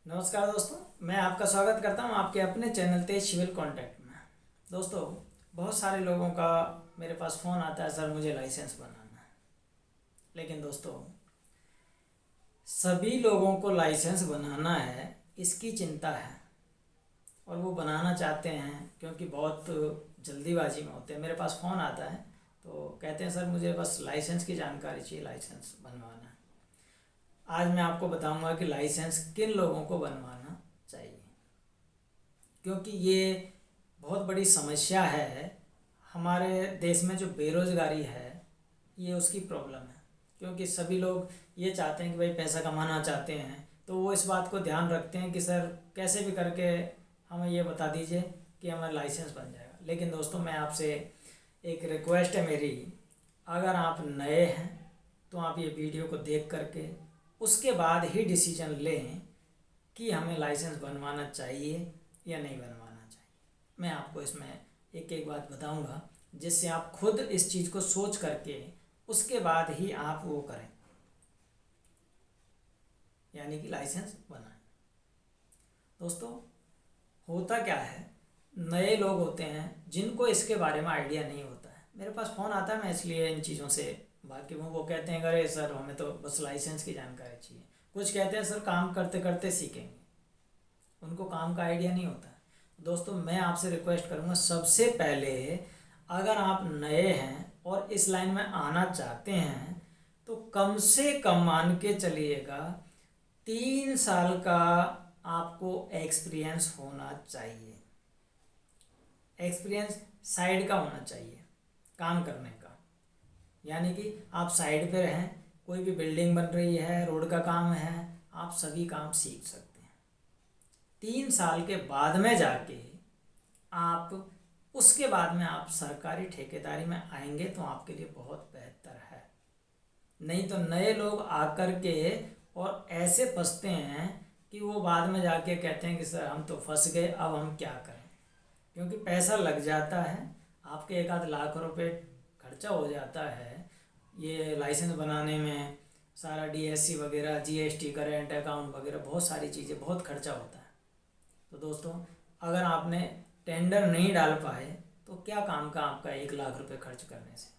नमस्कार दोस्तों, मैं आपका स्वागत करता हूं आपके अपने चैनल तेज सिविल कॉन्टैक्ट में। दोस्तों, बहुत सारे लोगों का मेरे पास फ़ोन आता है, सर मुझे लाइसेंस बनाना है। लेकिन दोस्तों, सभी लोगों को लाइसेंस बनाना है इसकी चिंता है और वो बनाना चाहते हैं क्योंकि बहुत जल्दीबाजी में होते हैं। मेरे पास फ़ोन आता है तो कहते हैं सर मुझे बस लाइसेंस की जानकारी चाहिए, लाइसेंस बनवाना है। आज मैं आपको बताऊंगा कि लाइसेंस किन लोगों को बनवाना चाहिए, क्योंकि ये बहुत बड़ी समस्या है। हमारे देश में जो बेरोज़गारी है ये उसकी प्रॉब्लम है, क्योंकि सभी लोग ये चाहते हैं कि भाई पैसा कमाना चाहते हैं, तो वो इस बात को ध्यान रखते हैं कि सर कैसे भी करके हमें ये बता दीजिए कि हमारा लाइसेंस बन जाएगा। लेकिन दोस्तों, मैं आपसे एक रिक्वेस्ट है मेरी, अगर आप नए हैं तो आप ये वीडियो को देख करके उसके बाद ही डिसीजन लें कि हमें लाइसेंस बनवाना चाहिए या नहीं बनवाना चाहिए। मैं आपको इसमें एक एक बात बताऊंगा जिससे आप खुद इस चीज़ को सोच करके उसके बाद ही आप वो करें, यानी कि लाइसेंस बनाएं। दोस्तों, होता क्या है, नए लोग होते हैं जिनको इसके बारे में आइडिया नहीं होता है। मेरे पास फ़ोन आता है, मैं इसलिए इन चीज़ों से बाकी वो कहते हैं अरे सर हमें तो बस लाइसेंस की जानकारी चाहिए। कुछ कहते हैं सर काम करते करते सीखेंगे, उनको काम का आइडिया नहीं होता है। दोस्तों, मैं आपसे रिक्वेस्ट करूँगा, सबसे पहले अगर आप नए हैं और इस लाइन में आना चाहते हैं तो कम से कम मान के चलिएगा 3 साल का आपको एक्सपीरियंस होना चाहिए। एक्सपीरियंस साइड का होना चाहिए, काम करने का, यानी कि आप साइड पे रहें, कोई भी बिल्डिंग बन रही है, रोड का काम है, आप सभी काम सीख सकते हैं। 3 साल के बाद में जाके आप उसके बाद में आप सरकारी ठेकेदारी में आएंगे तो आपके लिए बहुत बेहतर है। नहीं तो नए लोग आकर के और ऐसे फंसते हैं कि वो बाद में जाके कहते हैं कि सर हम तो फंस गए, अब हम क्या करें। क्योंकि पैसा लग जाता है, आपके 1 आध लाख रुपए खर्चा हो जाता है ये लाइसेंस बनाने में। सारा डीएससी वगैरह, जीएसटी, करेंट अकाउंट वगैरह बहुत सारी चीज़ें, बहुत खर्चा होता है। तो दोस्तों, अगर आपने टेंडर नहीं डाल पाए तो क्या काम का आपका 1 लाख रुपए खर्च करने से।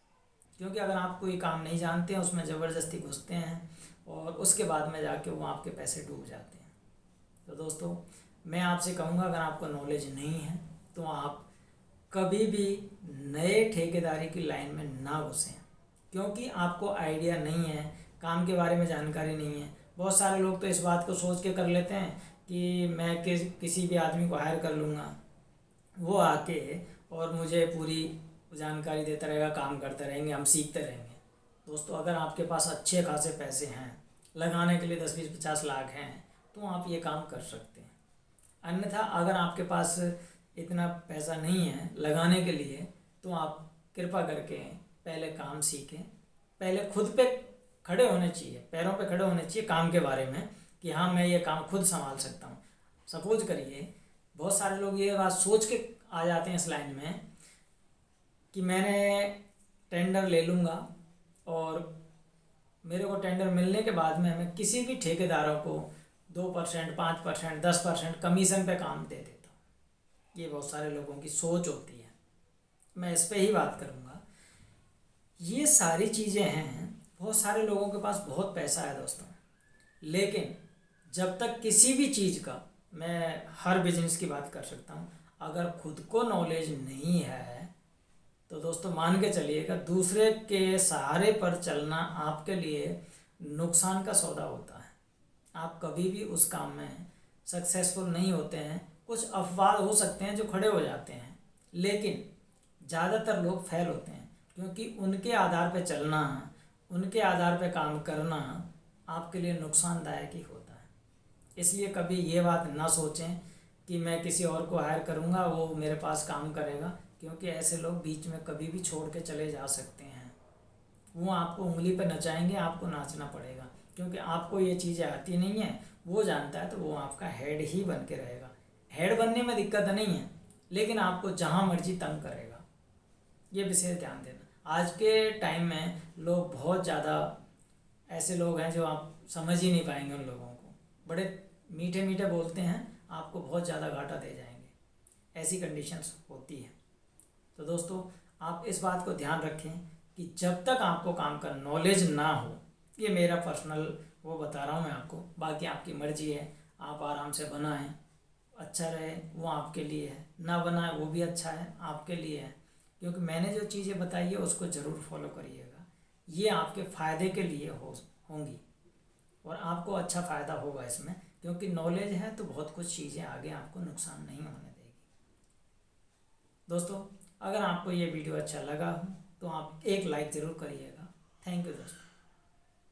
क्योंकि अगर आप कोई काम नहीं जानते हैं, उसमें ज़बरदस्ती घुसते हैं और उसके बाद में जाके वो आपके पैसे डूब जाते हैं। तो दोस्तों, मैं आपसे कहूँगा, अगर आपको नॉलेज नहीं है तो आप कभी भी नए ठेकेदारी की लाइन में ना घुसें, क्योंकि आपको आइडिया नहीं है, काम के बारे में जानकारी नहीं है। बहुत सारे लोग तो इस बात को सोच के कर लेते हैं कि मैं किसी भी आदमी को हायर कर लूँगा, वो आके और मुझे पूरी जानकारी देता रहेगा, काम करते रहेंगे, हम सीखते रहेंगे। दोस्तों, अगर आपके पास अच्छे खासे पैसे हैं, लगाने के लिए 10, 20, 50 लाख हैं, तो आप ये काम कर सकते हैं। अन्यथा अगर आपके पास इतना पैसा नहीं है लगाने के लिए तो आप कृपा करके पहले काम सीखें। पहले खुद पे खड़े होने चाहिए, पैरों पे खड़े होने चाहिए काम के बारे में कि हाँ मैं ये काम खुद संभाल सकता हूँ। सपोज करिए, बहुत सारे लोग ये बात सोच के आ जाते हैं इस लाइन में कि मैंने टेंडर ले लूँगा और मेरे को टेंडर मिलने के बाद में मैं किसी भी ठेकेदारों को 2%, 5%, 10% कमीशन पे काम दे देता हूँ। ये बहुत सारे लोगों की सोच होती है, मैं इस पे ही बात करूँगा। ये सारी चीज़ें हैं, बहुत सारे लोगों के पास बहुत पैसा है दोस्तों, लेकिन जब तक किसी भी चीज़ का, मैं हर बिजनेस की बात कर सकता हूँ, अगर खुद को नॉलेज नहीं है तो दोस्तों मान के चलिएगा दूसरे के सहारे पर चलना आपके लिए नुकसान का सौदा होता है। आप कभी भी उस काम में सक्सेसफुल नहीं होते हैं। कुछ अपवाद हो सकते हैं जो खड़े हो जाते हैं, लेकिन ज़्यादातर लोग फेल होते हैं, क्योंकि उनके आधार पर चलना, उनके आधार पर काम करना आपके लिए नुकसानदायक ही होता है। इसलिए कभी ये बात ना सोचें कि मैं किसी और को हायर करूँगा, वो मेरे पास काम करेगा, क्योंकि ऐसे लोग बीच में कभी भी छोड़ के चले जा सकते हैं। वो आपको उंगली पर नचाएंगे, आपको नाचना पड़ेगा, क्योंकि आपको ये चीज़ें आती नहीं है। वो जानता है तो वो आपका हेड ही बन के रहेगा। हेड बनने में दिक्कत नहीं है, लेकिन आपको जहाँ मर्जी तंग करेगा। ये विशेष ध्यान देना। आज के टाइम में लोग बहुत ज़्यादा ऐसे लोग हैं जो आप समझ ही नहीं पाएंगे उन लोगों को। बड़े मीठे मीठे बोलते हैं आपको बहुत ज़्यादा घाटा दे जाएंगे, ऐसी कंडीशंस होती है। तो दोस्तों आप इस बात को ध्यान रखें कि जब तक आपको काम का नॉलेज ना हो, ये मेरा पर्सनल वो बता रहा हूँ मैं आपको, बाकी आपकी मर्जी है, आप आराम से बनाएं, अच्छा रहे वो आपके लिए है, ना बनाए वो भी अच्छा है आपके लिए है, क्योंकि मैंने जो चीज़ें बताई है उसको ज़रूर फॉलो करिएगा, ये आपके फ़ायदे के लिए होंगी और आपको अच्छा फ़ायदा होगा इसमें, क्योंकि नॉलेज है तो बहुत कुछ चीज़ें आगे आपको नुकसान नहीं होने देगी। दोस्तों अगर आपको ये वीडियो अच्छा लगा हो तो आप एक लाइक ज़रूर करिएगा। थैंक यू दोस्तों।